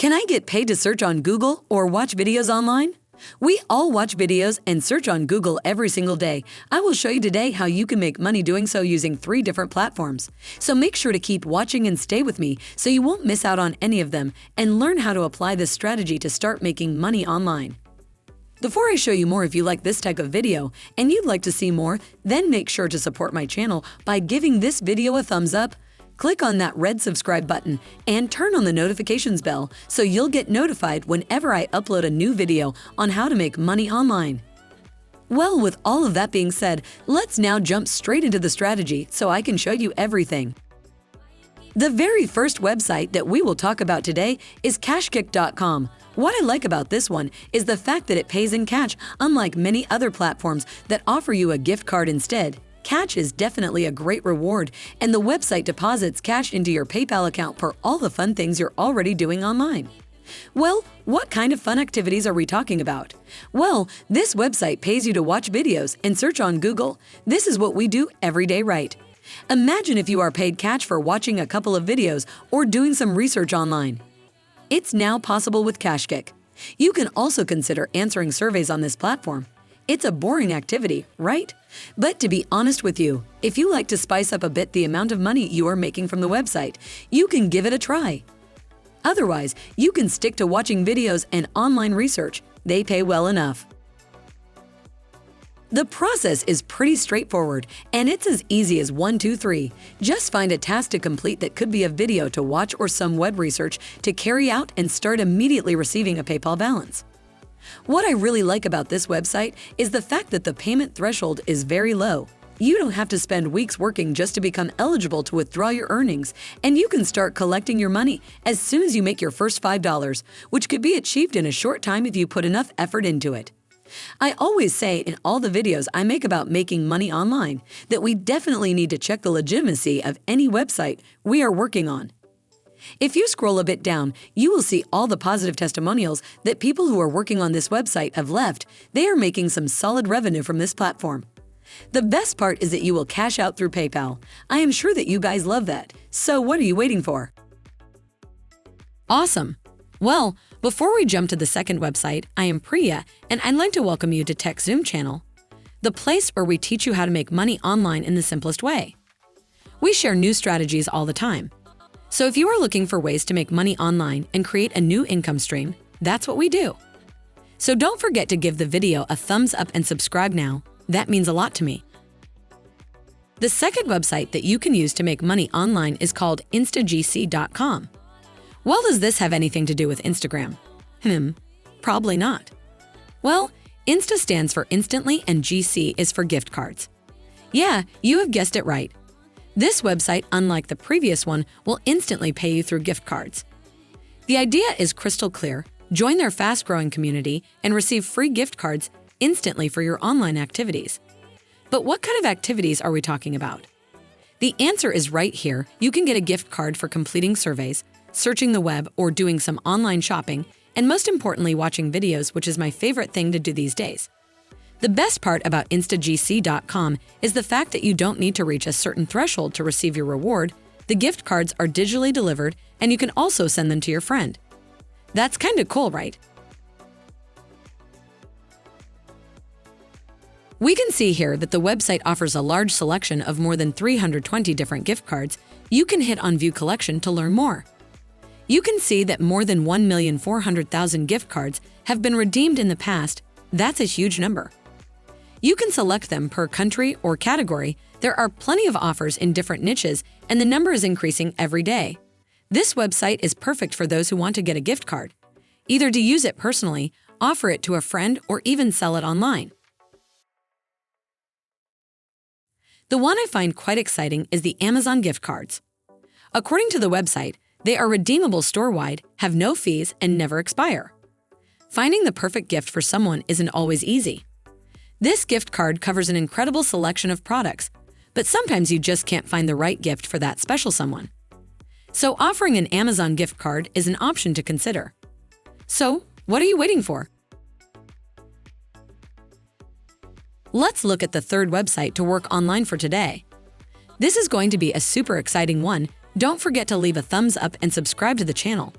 Can I get paid to search on Google or watch videos online? We all watch videos and search on Google every single day. I will show you today how you can make money doing so using 3 different platforms. So make sure to keep watching and stay with me so you won't miss out on any of them and learn how to apply this strategy to start making money online. Before I show you more, if you like this type of video and you'd like to see more, then make sure to support my channel by giving this video a thumbs up. Click on that red subscribe button and turn on the notifications bell so you'll get notified whenever I upload a new video on how to make money online. Well, with all of that being said, let's now jump straight into the strategy so I can show you everything. The very first website that we will talk about today is Cashkick.com. What I like about this one is the fact that it pays in cash, unlike many other platforms that offer you a gift card instead. Cash is definitely a great reward, and the website deposits cash into your PayPal account for all the fun things you're already doing online. Well, what kind of fun activities are we talking about? Well, this website pays you to watch videos and search on Google. This is what we do every day, right? Imagine if you are paid cash for watching a couple of videos or doing some research online. It's now possible with Cashkick. You can also consider answering surveys on this platform. It's a boring activity, right? But to be honest with you, if you like to spice up a bit the amount of money you are making from the website, you can give it a try. Otherwise, you can stick to watching videos and online research. They pay well enough. The process is pretty straightforward, and it's as easy as 1, 2, 3. Just find a task to complete that could be a video to watch or some web research to carry out and start immediately receiving a PayPal balance. What I really like about this website is the fact that the payment threshold is very low. You don't have to spend weeks working just to become eligible to withdraw your earnings, and you can start collecting your money as soon as you make your first $5, which could be achieved in a short time if you put enough effort into it. I always say in all the videos I make about making money online that we definitely need to check the legitimacy of any website we are working on. If you scroll a bit down, you will see all the positive testimonials that people who are working on this website have left. They are making some solid revenue from this platform. The best part is that you will cash out through PayPal. I am sure that you guys love that. So what are you waiting for? Awesome! Well, before we jump to the second website, I am Priya, and I'd like to welcome you to TechZoom channel, the place where we teach you how to make money online in the simplest way. We share new strategies all the time. So if you are looking for ways to make money online and create a new income stream, that's what we do. So don't forget to give the video a thumbs up and subscribe now. That means a lot to me. The second website that you can use to make money online is called instagc.com. Well, does this have anything to do with Instagram? Probably not. Well, Insta stands for instantly and GC is for gift cards. Yeah, you have guessed it right. This website, unlike the previous one, will instantly pay you through gift cards. The idea is crystal clear. Join their fast-growing community and receive free gift cards instantly for your online activities. But what kind of activities are we talking about? The answer is right here. You can get a gift card for completing surveys, searching the web, or doing some online shopping, and most importantly, watching videos, which is my favorite thing to do these days. The best part about instagc.com is the fact that you don't need to reach a certain threshold to receive your reward. The gift cards are digitally delivered, and you can also send them to your friend. That's kinda cool, right? We can see here that the website offers a large selection of more than 320 different gift cards. You can hit on View Collection to learn more. You can see that more than 1,400,000 gift cards have been redeemed in the past. That's a huge number. You can select them per country or category. There are plenty of offers in different niches, and the number is increasing every day. This website is perfect for those who want to get a gift card, either to use it personally, offer it to a friend, or even sell it online. The one I find quite exciting is the Amazon gift cards. According to the website, they are redeemable store-wide, have no fees, and never expire. Finding the perfect gift for someone isn't always easy. This gift card covers an incredible selection of products, but sometimes you just can't find the right gift for that special someone. So offering an Amazon gift card is an option to consider. So, what are you waiting for? Let's look at the third website to work online for today. This is going to be a super exciting one. Don't forget to leave a thumbs up and subscribe to the channel.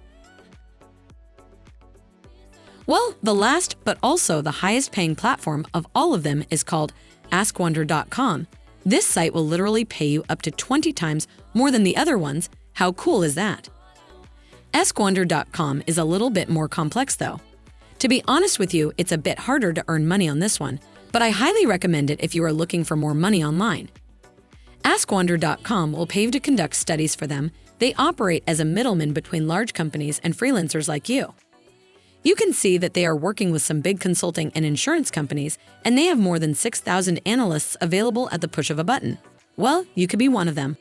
Well, the last but also the highest paying platform of all of them is called AskWonder.com. This site will literally pay you up to 20 times more than the other ones. How cool is that? AskWonder.com is a little bit more complex though. To be honest with you, it's a bit harder to earn money on this one, but I highly recommend it if you are looking for more money online. AskWonder.com will pay you to conduct studies for them. They operate as a middleman between large companies and freelancers like you. You can see that they are working with some big consulting and insurance companies, and they have more than 6,000 analysts available at the push of a button. Well, you could be one of them.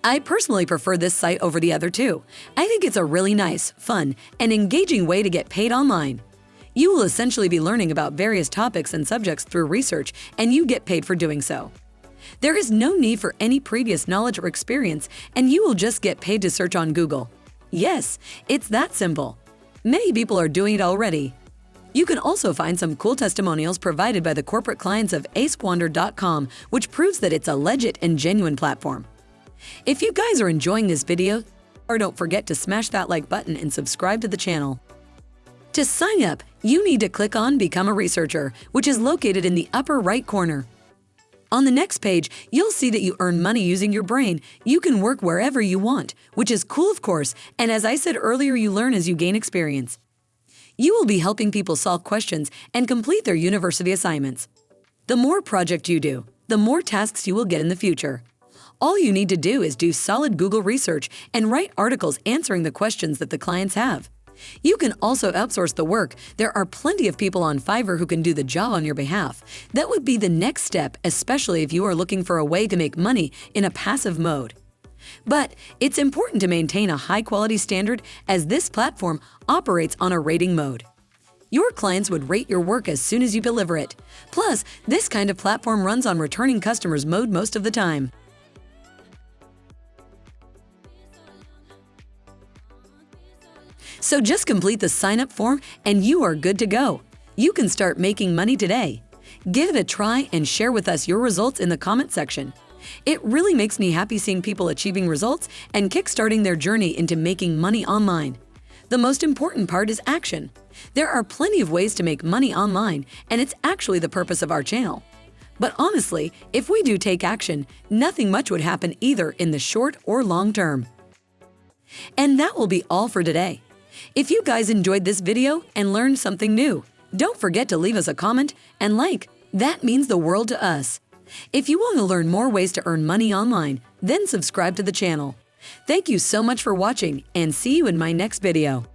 I personally prefer this site over the other two. I think it's a really nice, fun, and engaging way to get paid online. You will essentially be learning about various topics and subjects through research, and you get paid for doing so. There is no need for any previous knowledge or experience, and you will just get paid to search on Google. Yes, it's that simple. Many people are doing it already. You can also find some cool testimonials provided by the corporate clients of AskWonder.com, which proves that it's a legit and genuine platform. If you guys are enjoying this video, don't forget to smash that like button and subscribe to the channel. To sign up, you need to click on Become a Researcher, which is located in the upper right corner. On the next page, you'll see that you earn money using your brain. You can work wherever you want, which is cool of course, and as I said earlier, you learn as you gain experience. You will be helping people solve questions and complete their university assignments. The more projects you do, the more tasks you will get in the future. All you need to do is do solid Google research and write articles answering the questions that the clients have. You can also outsource the work. There are plenty of people on Fiverr who can do the job on your behalf. That would be the next step, especially if you are looking for a way to make money in a passive mode. But it's important to maintain a high-quality standard as this platform operates on a rating mode. Your clients would rate your work as soon as you deliver it. Plus, this kind of platform runs on returning customers mode most of the time. So just complete the sign-up form and you are good to go. You can start making money today. Give it a try and share with us your results in the comment section. It really makes me happy seeing people achieving results and kickstarting their journey into making money online. The most important part is action. There are plenty of ways to make money online, and it's actually the purpose of our channel. But honestly, if we do take action, nothing much would happen either in the short or long term. And that will be all for today. If you guys enjoyed this video and learned something new, don't forget to leave us a comment and like. That means the world to us. If you want to learn more ways to earn money online, then subscribe to the channel. Thank you so much for watching and see you in my next video.